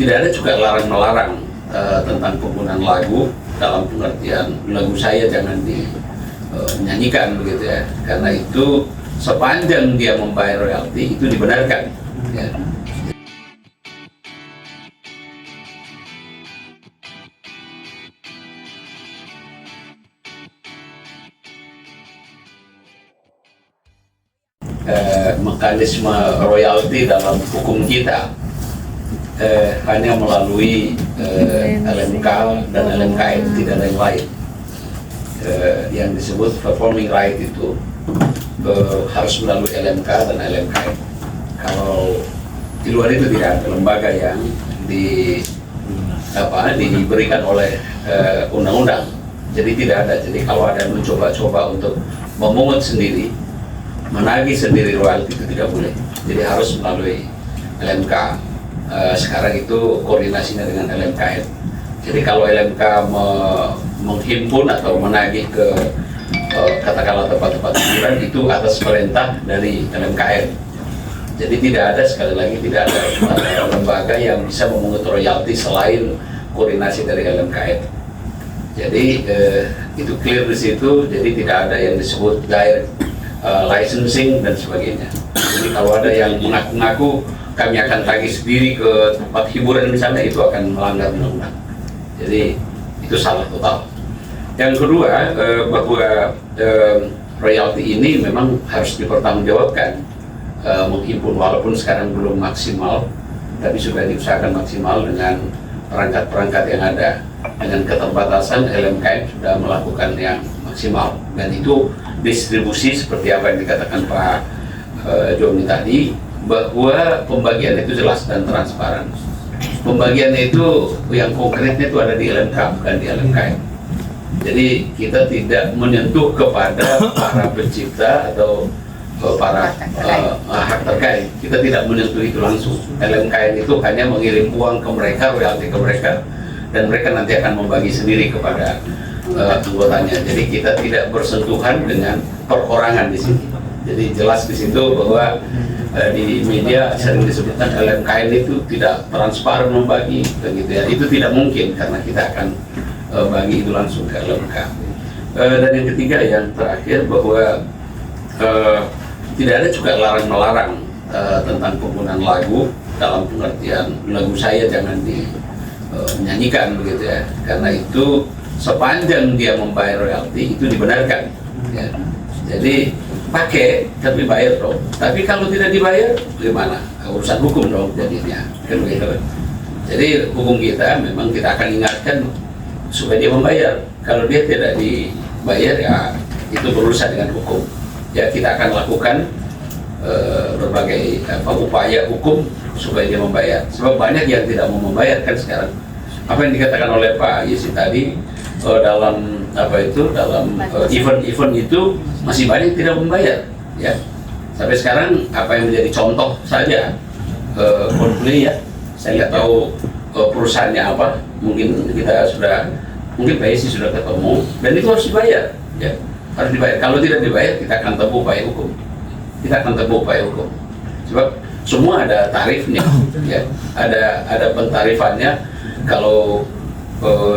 tidak ada juga larang-melarang tentang penggunaan lagu dalam pengertian lagu saya jangan dinyanyikan begitu ya, karena itu sepanjang dia membayar royalti itu dibenarkan ya. Mekanisme royalti dalam hukum kita hanya melalui LMK dan LMKN, tidak ada yang lain. Yang disebut performing right itu harus melalui LMK dan LMKN. Kalau di luar itu tidak ada lembaga yang diberikan oleh undang-undang. Jadi tidak ada. Jadi kalau ada yang mencoba-coba untuk memungut sendiri, menagih sendiri royalti itu tidak boleh. Jadi harus melalui LMK. Sekarang itu koordinasinya dengan LMKN. Jadi kalau LMK menghimpun atau menagih ke katakanlah tempat-tempat hiburan itu atas perintah dari LMKN. Jadi tidak ada, sekali lagi tidak ada lembaga yang bisa memungut royalti selain koordinasi dari LMKN. Jadi itu clear di situ. Jadi tidak ada yang disebut direct licensing dan sebagainya. Jadi kalau ada yang mengaku-ngaku kami akan tagih sendiri ke tempat hiburan misalnya, itu akan melanggar undang-undang. Jadi itu salah total. Yang kedua, bahwa royalti ini memang harus dipertanggungjawabkan, menghimpun walaupun sekarang belum maksimal, tapi sudah diusahakan maksimal dengan perangkat-perangkat yang ada. Dengan keterbatasan, LMKN sudah melakukan yang maksimal, dan itu distribusi seperti apa yang dikatakan Pak Joni tadi, bahwa pembagian itu jelas dan transparan. Pembagiannya itu yang konkretnya itu ada di LMK, bukan di LMKN. Jadi kita tidak menyentuh kepada para pencipta atau para hak terkait. Kita tidak menyentuh itu langsung. LMKN itu hanya mengirim uang ke mereka, royalti ke mereka, dan mereka nanti akan membagi sendiri kepada anggotanya. Jadi kita tidak bersentuhan dengan perorangan di sini. Jadi jelas di situ bahwa di media sering disebutkan LMKN itu tidak transparan membagi, begitu ya. Itu tidak mungkin karena kita akan bagi itu langsung ke LMK. Dan yang ketiga, yang terakhir, bahwa tidak ada juga larang-melarang tentang penggunaan lagu dalam pengertian lagu saya jangan dinyanyikan begitu ya, karena itu sepanjang dia membayar royalti itu dibenarkan ya. Jadi pakai tapi bayar dong. Tapi kalau tidak dibayar gimana? Urusan hukum dong jadinya. Kan begitu. Jadi hukum kita memang kita akan ingatkan supaya dia membayar. Kalau dia tidak dibayar ya itu berurusan dengan hukum. Ya kita akan lakukan berbagai upaya hukum supaya dia membayar. Sebab banyak yang tidak mau membayar kan sekarang. Apa yang dikatakan oleh Pak Yesi tadi, dalam dalam event-event itu masih banyak tidak membayar ya. Sampai sekarang apa yang menjadi contoh saja Coldplay ya, saya nggak tahu perusahaannya apa, mungkin mungkin Pak Yesi sudah ketemu, dan itu harus dibayar ya, harus dibayar. Kalau tidak dibayar kita akan tempuh upaya hukum, sebab semua ada tarifnya ya, ada pentarifannya. Kalau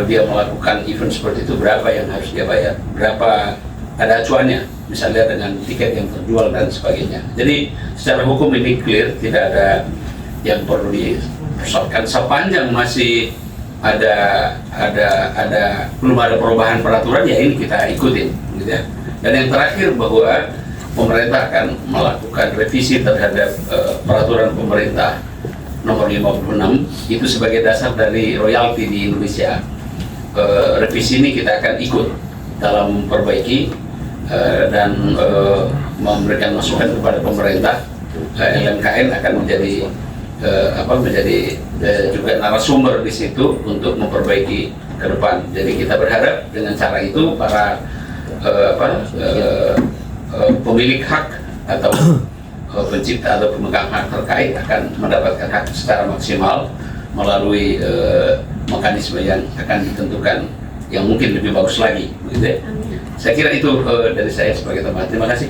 dia melakukan event seperti itu, berapa yang harus dia bayar, berapa ada acuannya, misalnya dengan tiket yang terjual dan sebagainya. Jadi secara hukum ini clear, tidak ada yang perlu dipersoalkan sepanjang masih belum ada perubahan peraturan, ya ini kita ikutin gitu ya. Dan yang terakhir, bahwa pemerintah akan melakukan revisi terhadap peraturan pemerintah nomor 56 itu sebagai dasar dari royalti di Indonesia. Revisi ini kita akan ikut dalam memperbaiki dan memberikan masukan kepada pemerintah. LMKN akan menjadi juga narasumber di situ untuk memperbaiki ke depan. Jadi kita berharap dengan cara itu para pemilik hak atau pencipta atau pemegang hak terkait akan mendapatkan hak secara maksimal melalui mekanisme yang akan ditentukan yang mungkin lebih bagus lagi, gitu ya. Saya kira itu dari saya sebagai teman. Terima kasih.